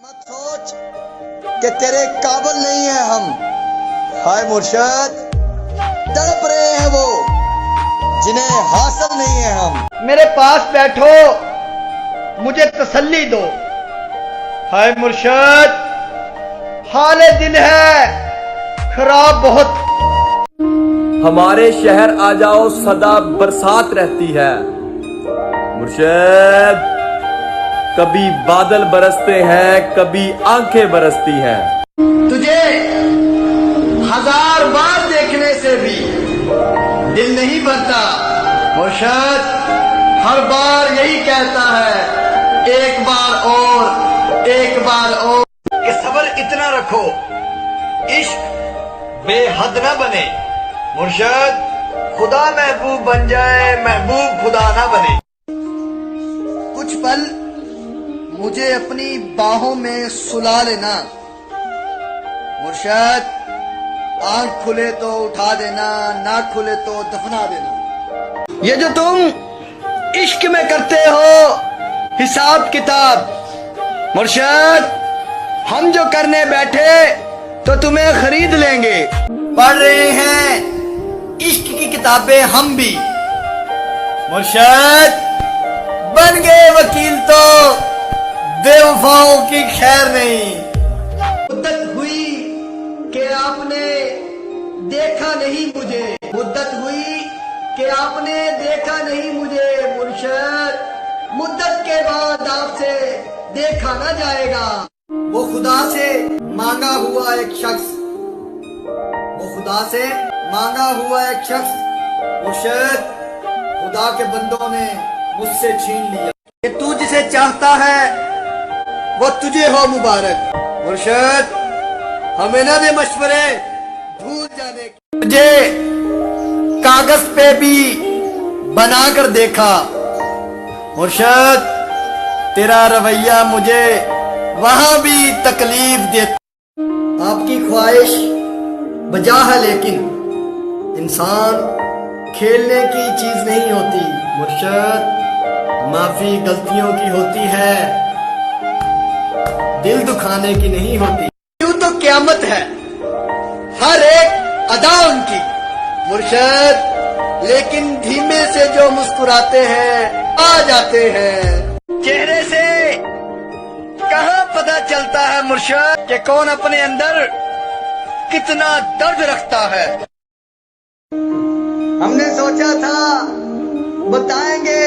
मत सोच कि तेरे काबिल नहीं है हम। हाय मुर्शद, तड़प रहे हैं वो जिन्हें हासिल नहीं है हम। मेरे पास बैठो, मुझे तसल्ली दो। हाय मुर्शद, हाले दिल है खराब बहुत। हमारे शहर आ जाओ, सदा बरसात रहती है। मुर्शद, कभी बादल बरसते हैं, कभी आंखें बरसती हैं। तुझे 1000 बार देखने से भी दिल नहीं भरता। मुर्शद हर बार यही कहता है, एक बार और, एक बार और। कि सब्र इतना रखो, इश्क बेहद न बने। मुर्शद खुदा महबूब बन जाए, महबूब खुदा ना बने। कुछ पल मुझे अपनी बाहों में सुला लेना। मुर्शद आंख खुले तो उठा देना, ना खुले तो दफना देना। ये जो तुम इश्क में करते हो हिसाब किताब, मुर्शद हम जो करने बैठे तो तुम्हें खरीद लेंगे। पढ़ रहे हैं इश्क की किताबें हम भी। मुर्शद बन गए वकील तो बेवफाओं की खैर नहीं। मुद्दत हुई कि आपने देखा नहीं मुझे, मुद्दत हुई कि आपने देखा नहीं मुझे। मुर्शद मुद्दत के बाद आपसे देखा ना जाएगा। वो खुदा से मांगा हुआ एक शख्स, वो खुदा से मांगा हुआ एक शख्स मुर्शद खुदा के बंदों ने मुझसे छीन लिया। कि तू जिसे चाहता है वो तुझे हो मुबारक। मुर्शद हमें ना दे मशवरे भूल जाने के। तुझे कागज पे भी बना कर देखा। मुर्शद तेरा रवैया मुझे वहां भी तकलीफ देता। आपकी ख्वाहिश बजा है लेकिन इंसान खेलने की चीज नहीं होती। मुर्शद माफी गलतियों की होती है, दिल दुखाने की नहीं होती। यूं तो क़यामत है हर एक अदा उनकी। मुर्शद लेकिन धीमे से जो मुस्कुराते हैं आ जाते हैं। चेहरे से कहाँ पता चलता है मुर्शद कि कौन अपने अंदर कितना दर्द रखता है। हमने सोचा था बताएंगे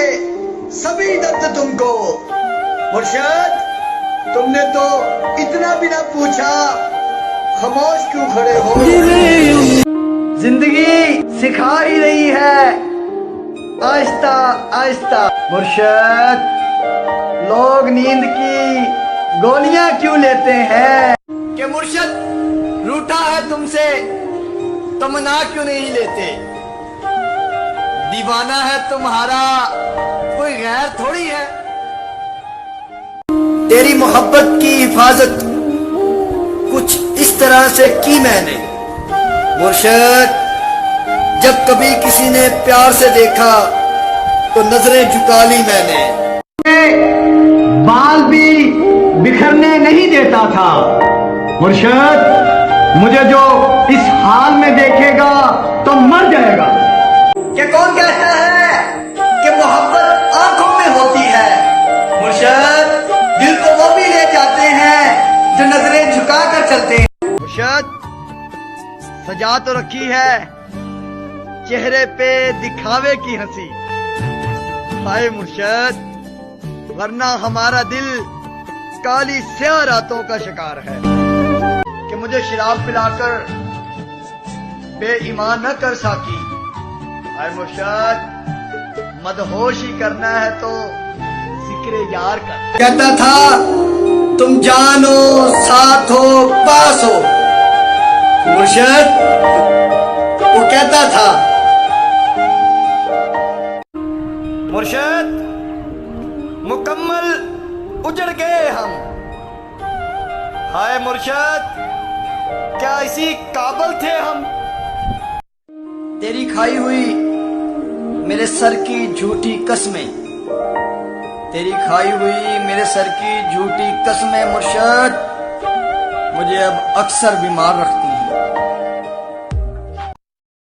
सभी दर्द तुमको। मुर्शद तुमने तो इतना भी ना पूछा, खामोश क्यों खड़े हो। जिंदगी सिखा ही रही है आहिस्ता आहिस्ता। मुर्शद लोग नींद की गोलियां क्यों लेते हैं। कि मुर्शद रूठा है तुमसे तो मना क्यों नहीं लेते। दीवाना है तुम्हारा कोई गैर थोड़ी है। तेरी मोहब्बत की हिफाजत कुछ इस तरह से की मैंने। मुर्शद जब कभी किसी ने प्यार से देखा तो नजरें झुका ली मैंने। बाल भी बिखरने नहीं देता था। मुर्शद मुझे जो इस हाल में देखेगा तो मर जाएगा। क्या कौन कहता है कि मोहब्बत आंखों में होती है। मुर्शद दिल तो वो भी ले जाते हैं जो नजरें झुका कर चलते हैं। मुर्शद सजा तो रखी है चेहरे पे दिखावे की हंसी। हाय मुर्शद वरना हमारा दिल काली स्याह रातों का शिकार है। कि मुझे शराब पिलाकर बेईमान न कर साकी। हाय मुर्शद मदहोश ही करना है तो जिक्र यार कर। कहता था तुम जानो साथ हो पास हो। मुर्शद वो कहता था। मुर्शद मुकम्मल उजड़ गए हम। हाय मुर्शद क्या इसी काबिल थे हम। तेरी खाई हुई मेरे सर की झूठी कसमें تیری کھائی ہوئی میرے سر کی جھوٹی قسمیں مرشد مجھے اب اکثر بیمار رکھتی ہیں۔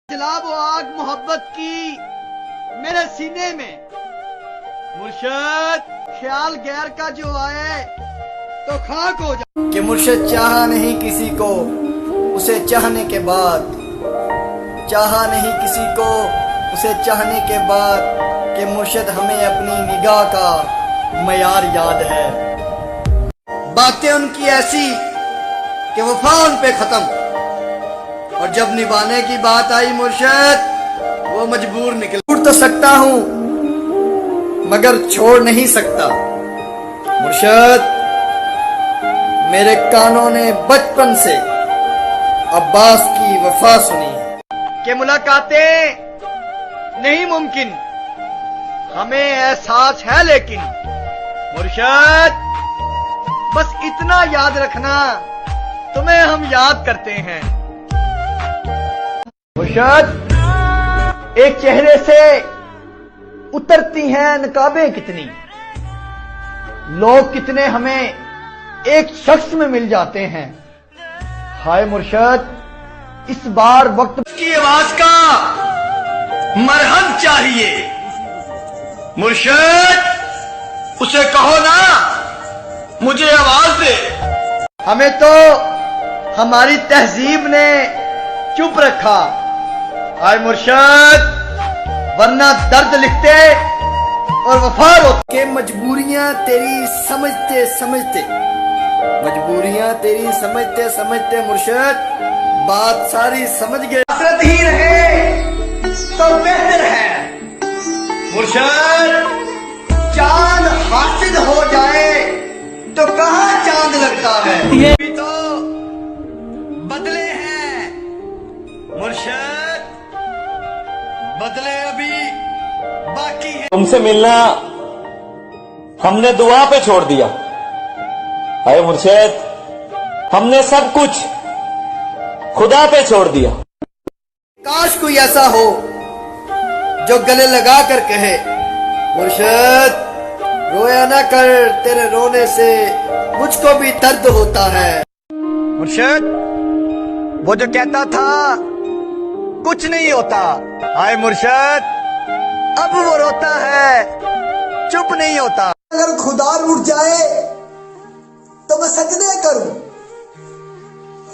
جلاب و آگ محبت کی میرے سینے میں مرشد خیال غیر کا جو آئے تو خاک ہو جائے کہ مرشد چاہا نہیں کسی کو اسے چاہنے کے بعد، چاہا نہیں کسی کو اسے چاہنے کے بعد کہ مرشد ہمیں اپنی نگاہ کا معیار یاد ہے۔ باتیں ان کی ایسی کہ وفا ان پہ ختم، اور جب نبھانے کی بات آئی مرشد وہ مجبور نکل۔ چھوڑ تو سکتا ہوں مگر چھوڑ نہیں سکتا مرشد۔ میرے کانوں نے بچپن سے عباس کی وفا سنی ہے کہ ملاقاتیں نہیں ممکن، ہمیں احساس ہے لیکن مرشد بس اتنا یاد رکھنا تمہیں ہم یاد کرتے ہیں۔ مرشد ایک چہرے سے اترتی ہیں نقابیں کتنی، لوگ کتنے ہمیں ایک شخص میں مل جاتے ہیں۔ ہائے مرشد اس بار وقت کی آواز کا مرہم چاہیے مرشد، اسے کہو نا مجھے آواز دے۔ ہمیں تو ہماری تہذیب نے چپ رکھا ہائے مرشد، ورنہ درد لکھتے اور وفا روتے کہ مجبوریاں تیری سمجھتے سمجھتے، مجبوریاں تیری سمجھتے سمجھتے مرشد بات ساری سمجھ گئے۔ حسرت ہی رہے تو بہتر ہے مرشد، چاند حاسد ہو جائے تو کہاں چاند لگتا ہے، یہ بھی تو بدلے ہیں مرشد، بدلے ابھی باقی ہے۔ تم سے ملنا ہم نے دعا پہ چھوڑ دیا، اے مرشد ہم نے سب کچھ خدا پہ چھوڑ دیا۔ کاش کوئی ایسا ہو جو گلے لگا کر کہے مرشد رویا نہ کر، تیرے رونے سے مجھ کو بھی درد ہوتا ہے۔ مرشد وہ جو کہتا تھا کچھ نہیں ہوتا، ہائے مرشد اب وہ روتا ہے چپ نہیں ہوتا۔ اگر خدا روٹ جائے تو میں سجدے کروں،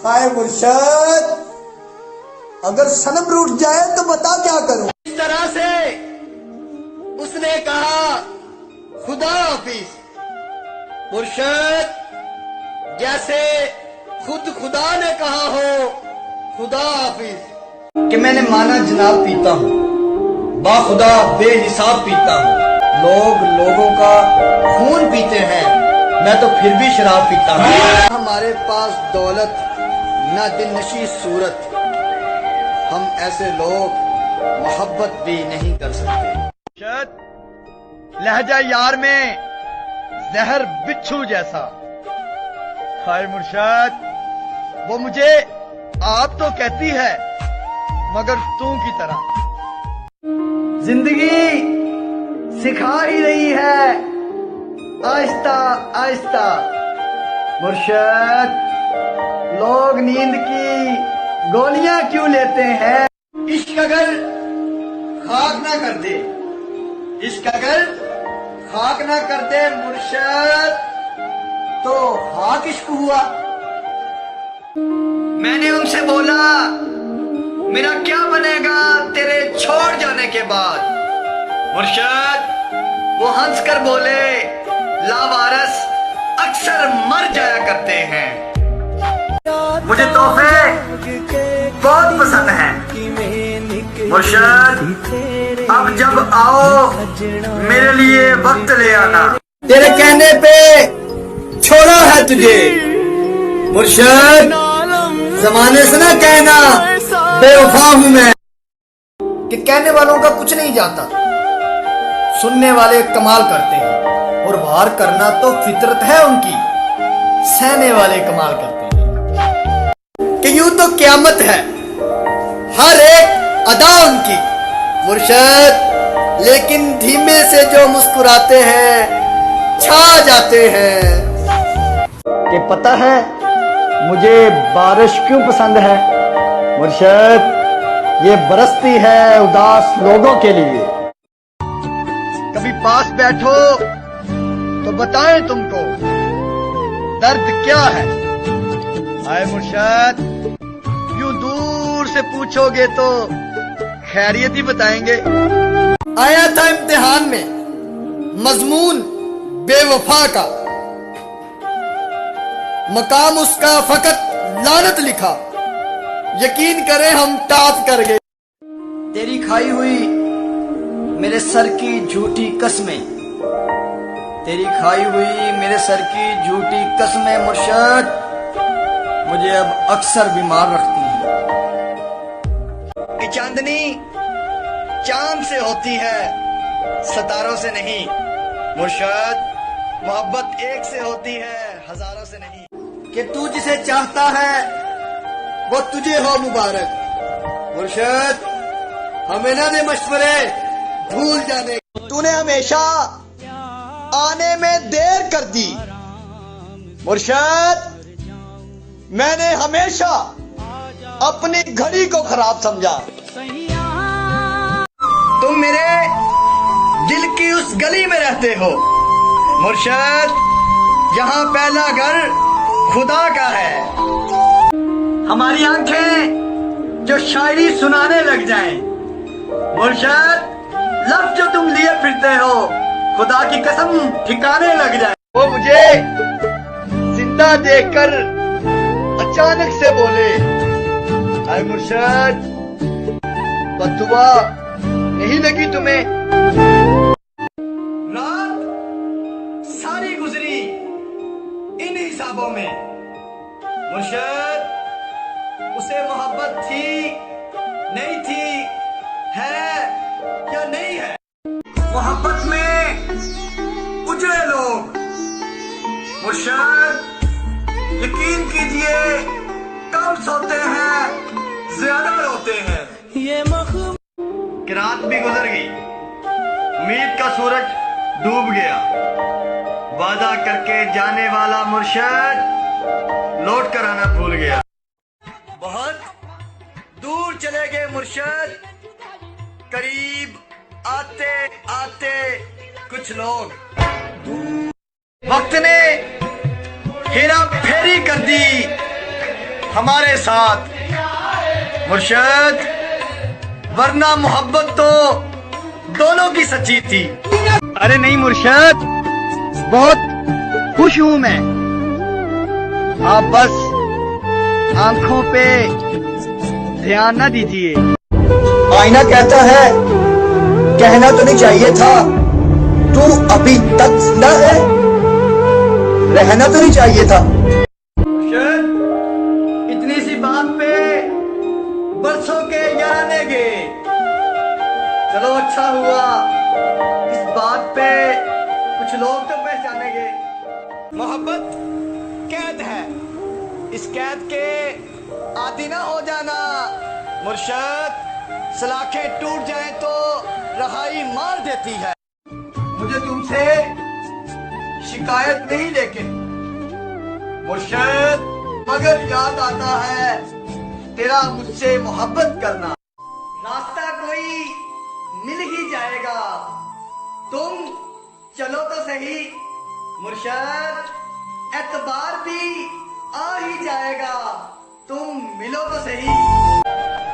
ہائے مرشد اگر صنم روٹ جائے تو بتا کیا کروں۔ اس طرح سے اس نے کہا خدا حافظ مرشد، جیسے خود خدا نے کہا ہو خدا حافظ۔ کہ میں نے مانا جناب پیتا ہوں، با خدا بے حساب پیتا ہوں، لوگ لوگوں کا خون پیتے ہیں، میں تو پھر بھی شراب پیتا ہوں۔ ہمارے پاس دولت نہ دل نشی صورت، ہم ایسے لوگ محبت بھی نہیں کر سکتے۔ لہجہ یار میں زہر بچھو جیسا، ہائے مرشد وہ مجھے آپ تو کہتی ہے مگر تو کی طرح۔ زندگی سکھا ہی رہی ہے آہستہ آہستہ مرشد، لوگ نیند کی گولیاں کیوں لیتے ہیں؟ عشق اگر خاک نہ کر دے، عشق اگر خاک نہ کر دے مرشد تو خاک عشق ہوا۔ میں نے ان سے بولا میرا کیا بنے گا تیرے چھوڑ جانے کے بعد مرشد، وہ ہنس کر بولے لاوارث اکثر مر جایا کرتے ہیں۔ مجھے تحفے بہت پسند ہیں مرشد، اب جب آؤ میرے لیے وقت لے آنا، تیرے کہنے پہ چھوڑا ہے تجھے مرشد، زمانے سے نہ کہنا بے وفا ہوں میں، کہ کہنے والوں کا کچھ نہیں جاتا، سننے والے کمال کرتے ہیں، اور وار کرنا تو فطرت ہے ان کی، سہنے والے کمال کرتے ہیں، کہ یوں تو قیامت ہے ہر ایک ادا ان کی مرشد، لیکن دھیمے سے جو مسکراتے ہیں छा जाते हैं। کہ پتہ ہے مجھے بارش کیوں پسند ہے مرشد؟ یہ برستی ہے اداس لوگوں کے لیے۔ کبھی پاس بیٹھو تو بتائیں تم کو درد کیا ہے۔ آئے مرشد یوں دور سے پوچھو گے تو خیریت ہی بتائیں گے۔ آیا تھا امتحان میں مضمون بے وفا کا، مقام اس کا فقط لعنت لکھا، یقین کرے ہم ٹاپ کر گئے۔ تیری کھائی ہوئی میرے سر کی جھوٹی قسمیں، تیری کھائی ہوئی میرے سر کی جھوٹی قسمیں مرشد مجھے اب اکثر بیمار رکھتی ہیں۔ کہ چاندنی چاند سے ہوتی ہے ستاروں سے نہیں، مرشد محبت ایک سے ہوتی ہے ہزاروں سے نہیں۔ کہ تو جسے چاہتا ہے وہ تجھے ہو مبارک، مرشد ہمیں نہ دے مشورے بھول جانے۔ تو نے ہمیشہ آنے میں دیر کر دی مرشد، میں نے ہمیشہ اپنی گھڑی کو خراب سمجھا۔ تم میرے دل کی اس گلی میں رہتے ہو مرشد جہاں پہلا گھر خدا کا ہے۔ ہماری آنکھیں جو شاعری سنانے لگ جائیں مرشد، لفظ جو تم لیے پھرتے ہو خدا کی قسم ٹھکانے لگ جائیں۔ وہ مجھے زندہ دیکھ کر اچانک سے بولے، اے مرشد بددعا نہیں لگی تمہیں؟ رات ساری گزری ان حسابوں میں مرشد، اسے محبت تھی نہیں تھی، ہے یا نہیں ہے؟ محبت میں اجڑے لوگ مرشد یقین کیجئے کم سوتے ہیں زیادہ روتے ہیں۔ کہ رات بھی گزر گئی، امید کا سورج ڈوب گیا، وعدہ کر کے جانے والا مرشد لوٹ کر آنا بھول گیا۔ بہت دور چلے گئے مرشد، قریب آتے آتے کچھ لوگ، وقت نے ہیرا پھیری کر دی ہمارے ساتھ مرشد، ورنہ محبت تو دونوں کی سچی تھی۔ ارے نہیں مرشد، بہت خوش ہوں میں، آپ بس آنکھوں پہ دھیان نہ دیجیے۔ آئینہ کہتا ہے کہنا تو نہیں چاہیے تھا تو ابھی تک زندہ ہے، رہنا تو نہیں چاہیے تھا۔ مرشد اتنی سی بات پہ برسوں کے یارانے گے، چلو اچھا ہوا اس بات پہ کچھ لوگ تو پہچانے گے۔ محبت قید ہے، اس قید کے عادی نہ ہو جانا مرشد، سلاخیں ٹوٹ جائیں تو رہائی مار دیتی ہے۔ مجھے تم سے شکایت نہیں لیکن مرشد، مگر یاد آتا ہے تیرا مجھ سے محبت کرنا۔ راستہ کوئی مل ہی جائے گا، تم چلو تو صحیح مرشد، اعتبار بھی آ ہی جائے گا، تم ملو تو صحیح۔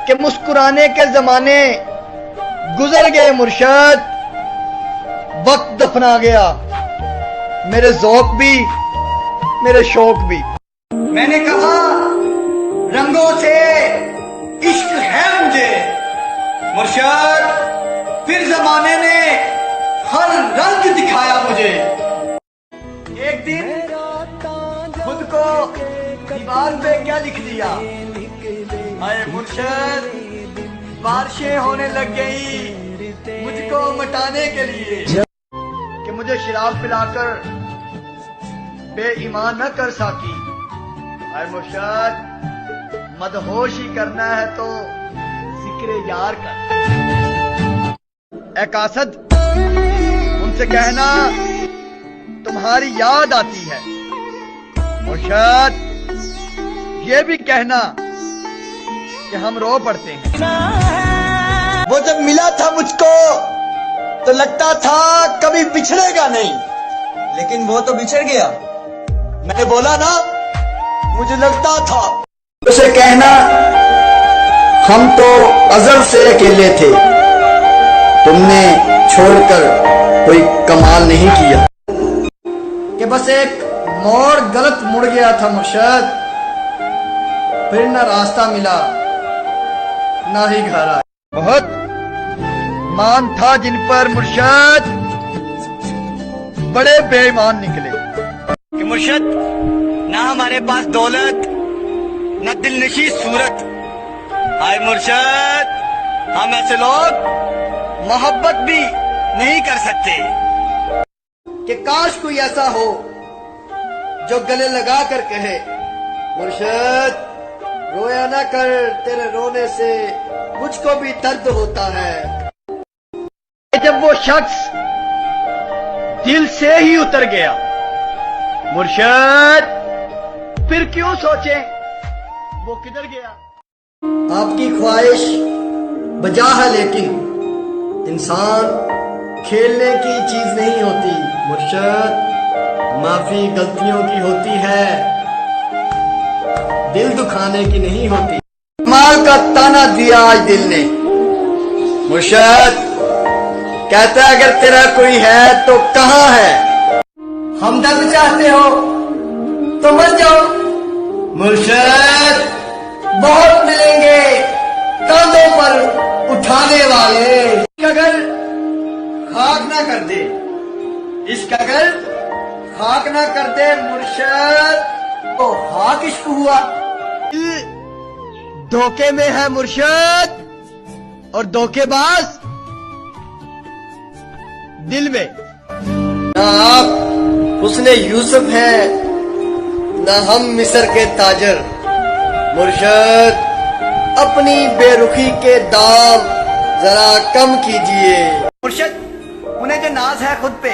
کہ مسکرانے کے زمانے گزر گئے مرشد، وقت دفنا گیا میرے ذوق بھی میرے شوق بھی۔ میں نے کہا رنگوں سے عشق ہے مجھے مرشد، پھر زمانے نے ہر رنگ دکھایا مجھے۔ ایک دن خود کو دیوار پہ کیا لکھ دیا، اے مرشد بارشیں ہونے لگ گئی مجھ کو مٹانے کے لیے، کہ مجھے شراب پلا کر بے ایمان نہ کر ساکی، اے مرشد مدہوش ہی کرنا ہے تو ذکر یار کر۔ اے قاصد ان سے کہنا تم तुम्हारी याद आती है। मुर्शद, ये भी कहना कि हम रो पड़ते हैं। वो जब मिला था मुझको तो लगता था कभी बिछड़ेगा नहीं, लेकिन वो तो बिछड़ गया। मैंने बोला ना, मुझे लगता था। उसे कहना हम तो अज़ल से अकेले थे, तुमने छोड़कर कोई कमाल नहीं किया। कि बस एक मोड़ गलत मुड़ गया था मुर्शद, फिर न रास्ता मिला ना ही घर आया। बहुत मान था जिन पर मुर्शद बड़े बेईमान निकले। कि मुर्शद, ना हमारे पास दौलत न दिलनशी सूरत। हाय मुर्शद, हम ऐसे लोग मोहब्बत भी नहीं कर सकते। कि काश कोई ऐसा हो जो गले लगा कर कहे, मुर्शद रोया ना कर, तेरे रोने से मुझको भी दर्द होता है। जब वो शख्स दिल से ही उतर गया, मुर्शद फिर क्यों सोचे वो किधर गया। आपकी ख्वाहिश बजा है, लेकिन इंसान खेलने की चीज नहीं होती मुर्शद, माफी गलतियों की होती है, दिल दुखाने की नहीं होती। माल का ताना दिया आज दिल ने, मुर्शद कहता है अगर तेरा कोई है तो कहाँ है। हमदर्द चाहते हो तो मर जाओ मुर्शद, बहुत मिलेंगे कांधों पर उठाने वाले। अगर खाक ना कर दे, इश्क अगर खाक ना कर दे मुर्शद, तो खाक इश्क हुआ। धोखे में है मुर्शद और धोखेबाज दिल में। ना आप उसने यूसुफ है, ना हम मिस्र के ताजर। मुर्शद अपनी बेरुखी के दाम जरा कम कीजिए। मुर्शद, उन्हें जो नाज है खुद पे,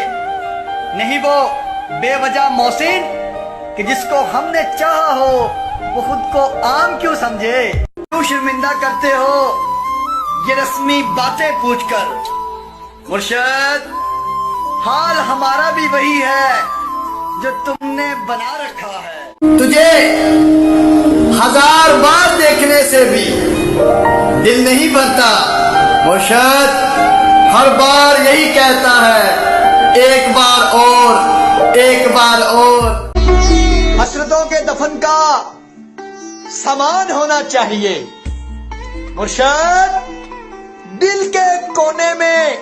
नहीं वो बेवजह मोहसिन कि जिसको हमने चाहा हो वो खुद को आम क्यों समझे। क्यों शर्मिंदा करते हो ये रस्मी बातें पूछकर। मुर्शद हाल हमारा भी वही है जो तुमने बना रखा है। तुझे 1000 बार देखने से भी दिल नहीं भरता। मुर्शद हर बार यही कहता है, एक बार और, एक बार और। हसरतों के दफन का सामान होना चाहिए मुर्शद, दिल के कोने में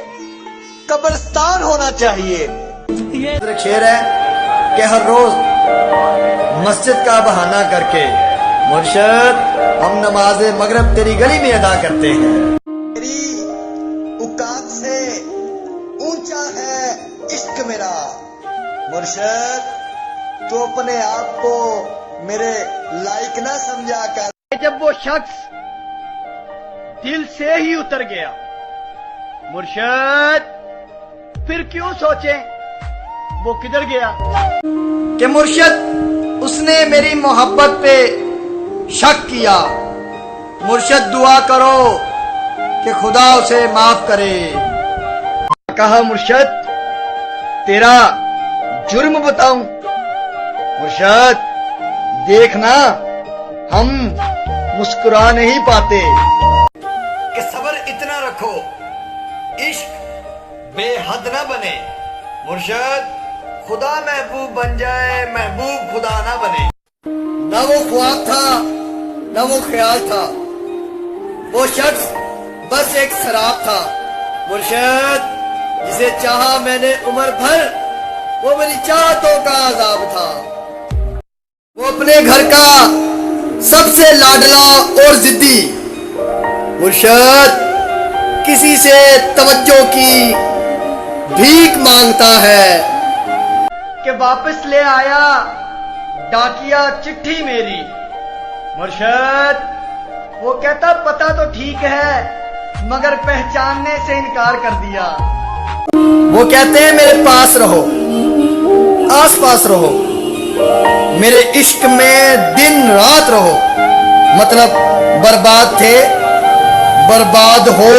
कब्रिस्तान होना चाहिए। ये शेर है कि हर रोज मस्जिद का बहाना करके मुर्शद हम नमाज मगरिब तेरी गली में अदा करते हैं। तेरी औकात से ऊंचा है इश्क मेरा मुर्शद, तू अपने आप को मेरे लायक ना समझा कर। जब वो शख्स दिल से ही उतर गया, मुर्शद फिर क्यों सोचे वो किधर गया। कि मुर्शद उसने मेरी मोहब्बत पे शक किया। मुर्शद दुआ करो कि खुदा उसे माफ करे। कहा मुर्शद तेरा जुर्म बताऊं। मुर्शद देखना हम मुस्कुरा नहीं पाते। कि सब्र इतना रखो इश्क बेहद ना बने। मुर्शद खुदा महबूब बन जाए, महबूब खुदा ना बने। ना वो ख्वाब था ना वो ख्याल था, वो शख्स बस एक शराब था। मुर्शद जिसे चाहा मैंने उम्र भर, वो मेरी चाहतों का अजाब था। वो अपने घर का सबसे लाडला और जिद्दी। मुर्शद किसी से तवज्जो की भीख मांगता है। कि वापस ले आया डाकिया चिट्ठी मेरी। मुर्शद वो कहता पता तो ठीक है मगर पहचानने से इनकार कर दिया। वो कहते हैं मेरे पास रहो, आस पास रहो, मेरे इश्क में दिन रात रहो। मतलब बर्बाद थे, बर्बाद हो,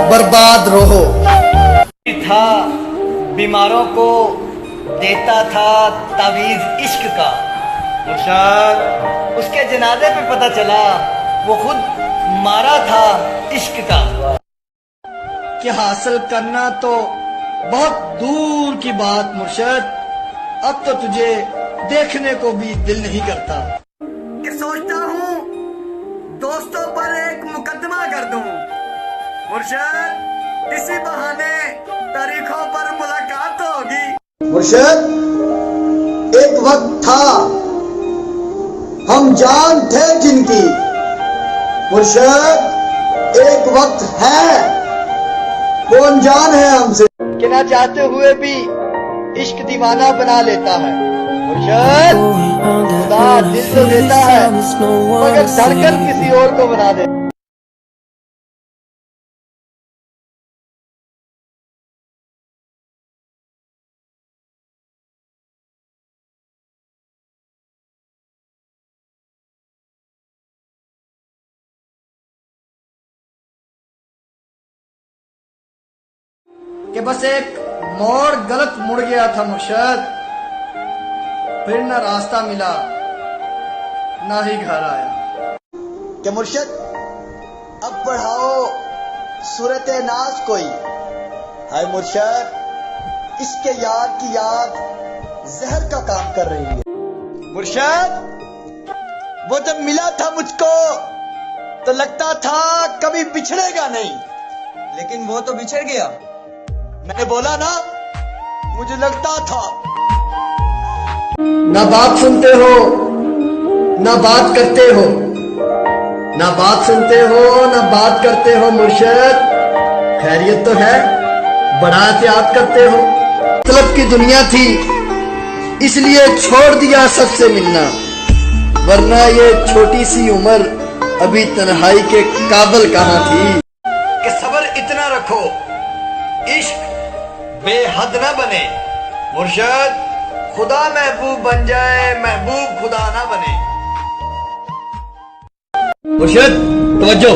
बर्बाद रहो। था बीमारों को देता था तावीज़ इश्क का। मुर्शद उसके जनाजे पे पता चला वो खुद मारा था इश्क का। कि हासिल करना तो बहुत दूर की बात मुर्शद, अब तो तुझे देखने को भी दिल नहीं करता। कि सोचता हूँ दोस्तों पर एक मुकदमा कर दूं मुर्शद, इसी बहाने तारीखों पर मुलाकात होगी। मुर्शद, एक वक्त था हम जान थे जिनकी। मुर्शद, एक वक्त है वो अनजान है हमसे। कि ना चाहते हुए भी इश्क दीवाना बना लेता है। मुर्शद, खुदा दिल तो देता है मगर धड़कन किसी और को बना दे। कि बस एक मोड़ गलत मुड़ गया था मुर्शद, फिर न रास्ता मिला ना ही घर आया। कि मुर्शद, अब बढ़ाओ सूरत नाज कोई। हाय मुर्शद, इसके याद की याद जहर का काम कर रही है। मुर्शद, वो जब मिला था मुझको तो लगता था कभी बिछड़ेगा नहीं, लेकिन वो तो बिछड़ गया। मैंने बोला ना, मुझे लगता था। ना बात सुनते हो, ना बात करते हो, ना बात सुनते हो, ना बात करते हो। मुर्शद, खैरियत तो है, बड़ा एहतियात करते हो। मतलब की दुनिया थी इसलिए छोड़ दिया सबसे मिलना, वरना ये छोटी सी उम्र अभी तन्हाई के काबिल कहाँ थी। कि सब्र इतना रखो, इश्क बेहद न बने। मुर्शद, खुदा महबूब बन जाए, महबूब खुदा ना बने। मुर्शद तवज्जो,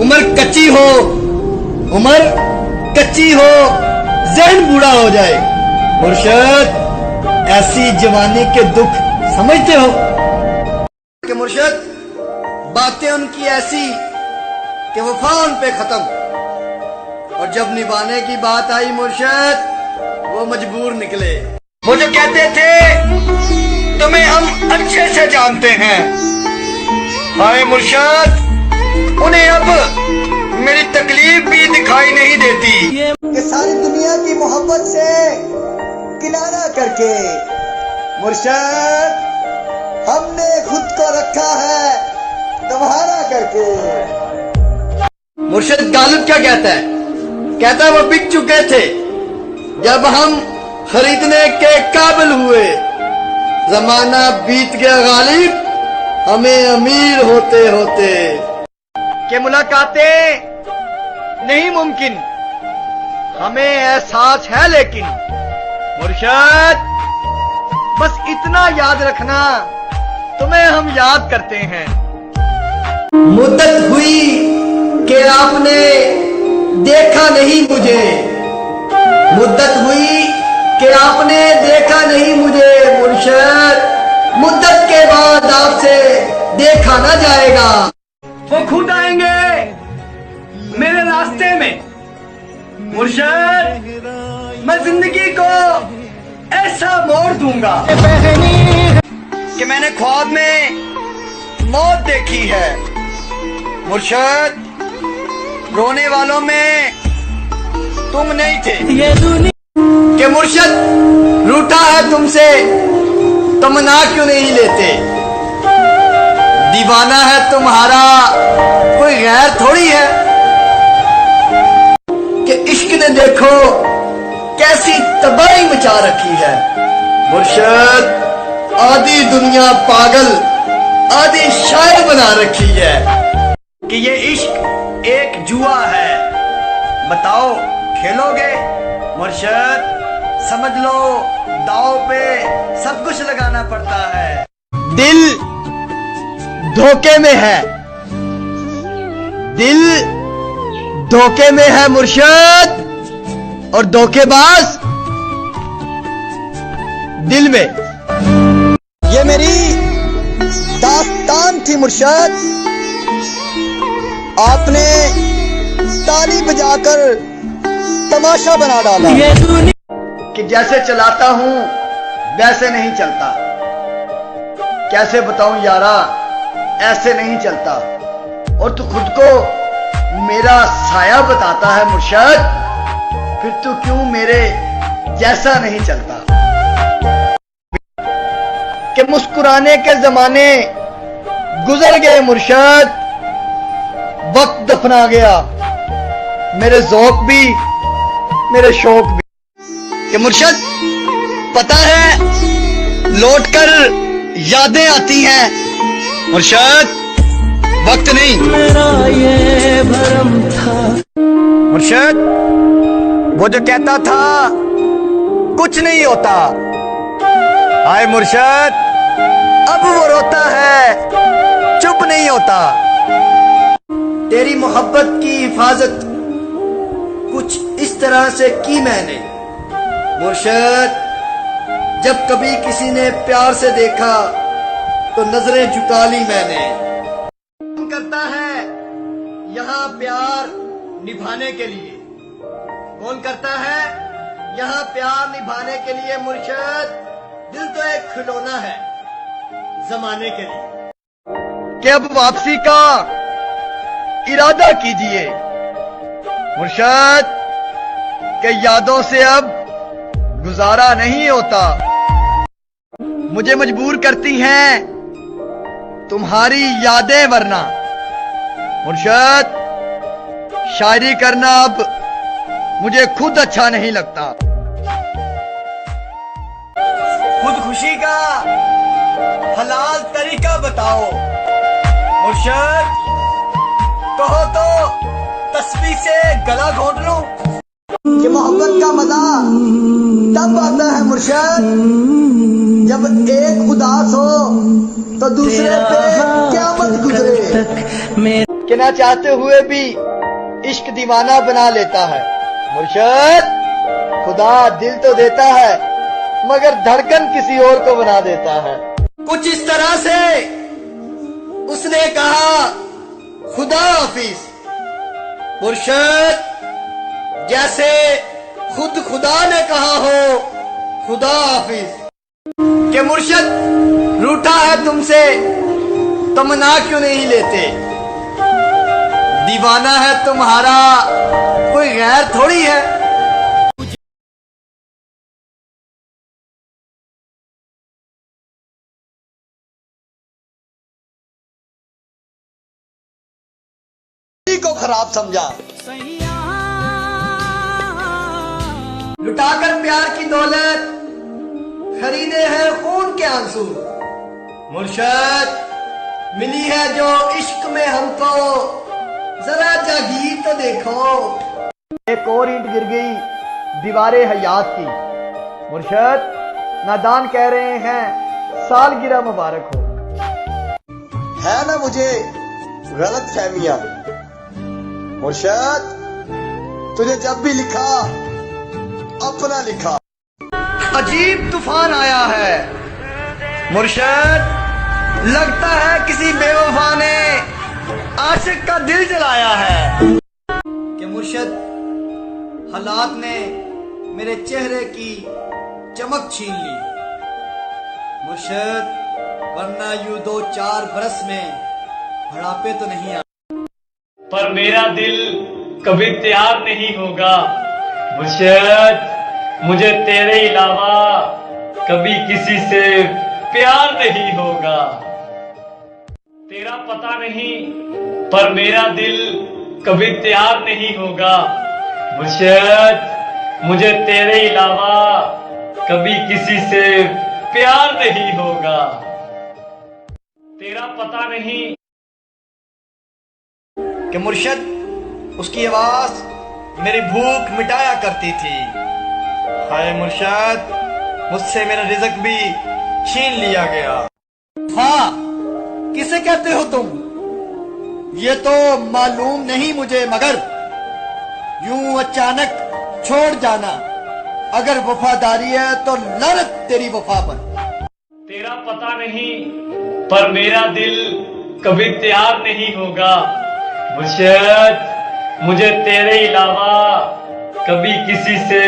उम्र कच्ची हो, उम्र कच्ची हो, ज़हन बूढ़ा हो जाए। मुर्शद, ऐसी जवानी के दुख समझते हो? कि मुर्शद, बातें उनकी ऐसी कि वफा उन पे खत्म, और जब निभाने की बात आई मुर्शद, वो मजबूर निकले। वो जो कहते थे तुम्हें हम अच्छे से जानते हैं, हाय मुर्शद उन्हें अब मेरी तकलीफ भी दिखाई नहीं देती। कि सारी दुनिया की मोहब्बत से किनारा करके मुर्शद हमने खुद को रखा है तुम्हारा करके। मुर्शद गालिब क्या कहता है? कहता है वो बिक चुके थे जब हम खरीदने के काबिल हुए। जमाना बीत गया गालिब, हमें अमीर होते होते। कि मुलाकातें नहीं मुमकिन, हमें एहसास है लेकिन। मुर्शद, बस इतना याद रखना, तुम्हें हम याद करते हैं। मुद्दत हुई कि आपने देखा नहीं मुझे, मुद्दत हुई कि आपने देखा नहीं मुझे। मुर्शद, मुद्दत के बाद आपसे देखा ना जाएगा। वो खुद आएंगे मेरे रास्ते में। मुर्शद, मैं जिंदगी को ऐसा मोड़ दूंगा कि मैंने ख्वाब में मौत देखी है। मुर्शद, रोने वालों में तुम नहीं थे। कि मुर्शद रूठा है तुमसे तो मना क्यों नहीं लेते? दीवाना है तुम्हारा कोई गैर थोड़ी है। कि इश्क ने देखो कैसी तबाही मचा रखी है। मुर्शद, आधी दुनिया पागल, आधी शायर बना रखी है। कि ये इश्क एक जुआ है, बताओ खेलोगे? मुर्शद, समझ लो दाव पे सब कुछ लगाना पड़ता है। दिल धोखे में है, दिल धोखे में है मुर्शद, और धोखेबाज दिल में। ये मेरी दास्तान थी मुर्शद, आपने ताली बजाकर तमाशा बना डाला। कि जैसे चलाता हूं वैसे नहीं चलता, कैसे बताऊं यारा ऐसे नहीं चलता। और तू खुद को मेरा साया बताता है मुर्शद, फिर तू क्यों मेरे जैसा नहीं चलता। कि मुस्कुराने के जमाने गुजर गए मुर्शद, वक्त दफना गया मेरे ज़ौक भी मेरे शौक भी। कि मुर्शद पता है लौट कर यादें आती हैं, मुर्शद वक्त नहीं। मेरा ये भरम था। मुर्शद वो जो कहता था कुछ नहीं होता, हाय मुर्शद अब वो रोता है चुप नहीं होता। तेरी मोहब्बत की हिफाजत कुछ इस तरह से की मैंने मुर्शद, जब कभी किसी ने प्यार से देखा तो नजरें झुका ली मैंने। कौन करता है यहाँ प्यार निभाने के लिए, कौन करता है यहाँ प्यार निभाने के लिए मुर्शद। दिल तो एक खिलौना है जमाने के लिए। कि अब वापसी का इरादा कीजिए मुर्शद, के यादों से अब गुजारा नहीं होता। मुझे मजबूर करती हैं तुम्हारी यादें, वरना मुर्शद शायरी करना अब मुझे खुद अच्छा नहीं लगता। खुदकुशी का हलाल तरीका बताओ मुर्शद, कहो तो तस्बीह से गला घोंट लूं। कि मोहब्बत का मजा तब आता है मुर्शद जब एक उदास हो तो दूसरे पे क़यामत गुजरे। कि ना चाहते हुए भी इश्क दीवाना बना लेता है मुर्शद। खुदा दिल तो देता है मगर धड़कन किसी और को बना देता है। कुछ इस तरह से उसने कहा खुदा हाफिज मुर्शद, जैसे खुद खुदा ने कहा हो खुदा हाफिज। कि मुर्शद रूठा है तुमसे तो मना क्यों नहीं लेते, दीवाना है तुम्हारा कोई गैर थोड़ी है। को खराब समझा, लुटाकर प्यार की दौलत खरीदे हैं खून के आंसू मुर्शद। मिली है जो इश्क में हमको जरा जागीर तो देखो। एक और ईंट गिर गई दीवारे हयात की मुर्शद, नादान कह रहे हैं सालगिरह मुबारक हो। है ना मुझे गलत फहमियां मुर्शद, तुझे जब भी लिखा अपना लिखा। अजीब तूफान आया है मुर्शद, लगता है किसी बेवफा ने आशिक का दिल जलाया है। कि मुर्शद हालात ने मेरे चेहरे की चमक छीन ली मुर्शद, वरना यूं 2-4 बरस में बुढ़ापे तो नहीं आ। पर मेरा दिल कभी तैयार नहीं होगा मुर्शद, मुझे तेरे अलावा कभी किसी से प्यार नहीं होगा। तेरा पता नहीं पर मेरा दिल कभी तैयार नहीं होगा मुर्शद, मुझे तेरे अलावा कभी किसी से प्यार नहीं होगा। तेरा पता नहीं। कि मुर्शद उसकी आवाज मेरी भूख मिटाया करती थी। हाय मुर्शद मुझसे मेरा रिज़्क भी छीन लिया गया। हाँ, किसे कहते हो तुम? ये तो मालूम नहीं मुझे, मगर यूं अचानक छोड़ जाना अगर वफादारी है तो लानत तेरी वफा पर। तेरा पता नहीं पर मेरा दिल कभी तैयार नहीं होगा मुर्शद, मुझे तेरे अलावा कभी किसी से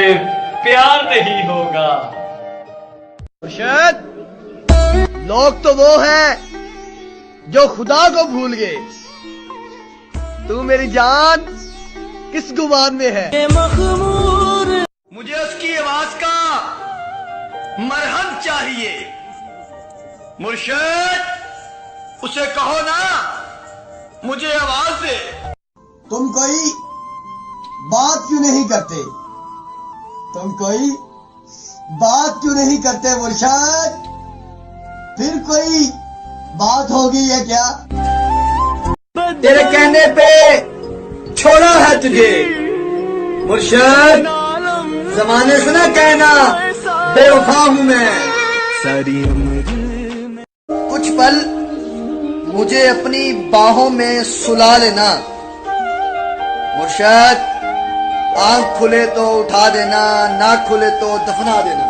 प्यार नहीं होगा। मुर्शद, लोग तो वो हैं जो खुदा को भूल गए। तू मेरी जान किस गुमान में है? मुझे उसकी आवाज का मरहम चाहिए। मुर्शद, उसे कहो ना मुझे आवाज दे। तुम कोई बात क्यों नहीं करते? तुम कोई बात क्यों नहीं करते मुर्शद? फिर कोई बात होगी है क्या? तेरे कहने पे छोड़ा है तुझे मुर्शद, जमाने से ना कहना बेवफा हूं मैं। कुछ पल मुझे अपनी बाहों में सुला लेना मुर्शद, आंख खुले तो उठा देना, ना खुले तो दफना देना।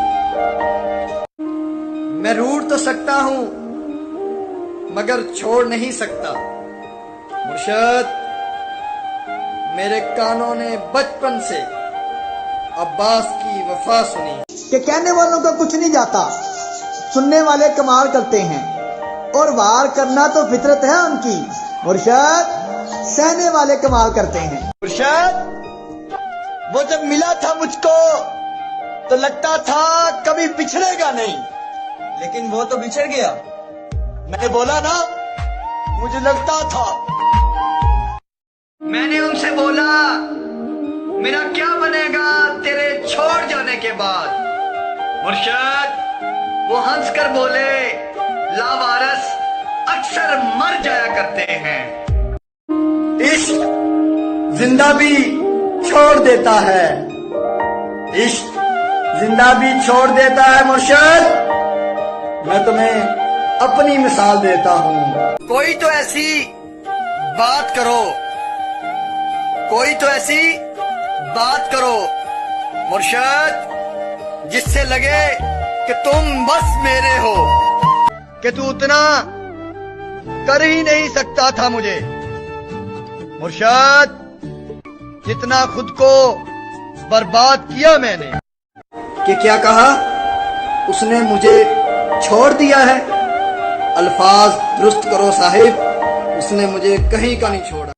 मैं रूठ तो सकता हूं मगर छोड़ नहीं सकता मुर्शद। मेरे कानों ने बचपन से अब्बास की वफा सुनी कि कहने वालों का कुछ नहीं जाता, सुनने वाले कमाल करते हैं, और वार करना तो फितरत है उनकी मुर्शद, सहने वाले कमाल करते हैं मुर्शद। वो जब मिला था मुझको तो लगता था कभी बिछड़ेगा नहीं, लेकिन वो तो बिछड़ गया। मैंने बोला ना, मुझे लगता था। मैंने उनसे बोला मेरा क्या बनेगा तेरे छोड़ जाने के बाद। मुर्शद, वो हंस कर बोले लावारस अक्सर मर जाया करते हैं। इश्क जिंदा भी छोड़ देता है, इश्क जिंदा भी छोड़ देता है मुर्शद। मैं तुम्हें अपनी मिसाल देता हूँ। कोई तो ऐसी बात करो, कोई तो ऐसी बात करो मुर्शद जिससे लगे कि तुम बस मेरे हो, कि तू उतना कर ही नहीं सकता था मुझे मुर्शद, जितना खुद को बर्बाद किया मैंने। कि क्या कहा उसने मुझे छोड़ दिया है? अल्फाज दुरुस्त करो साहिब, उसने मुझे कहीं का नहीं छोड़ा।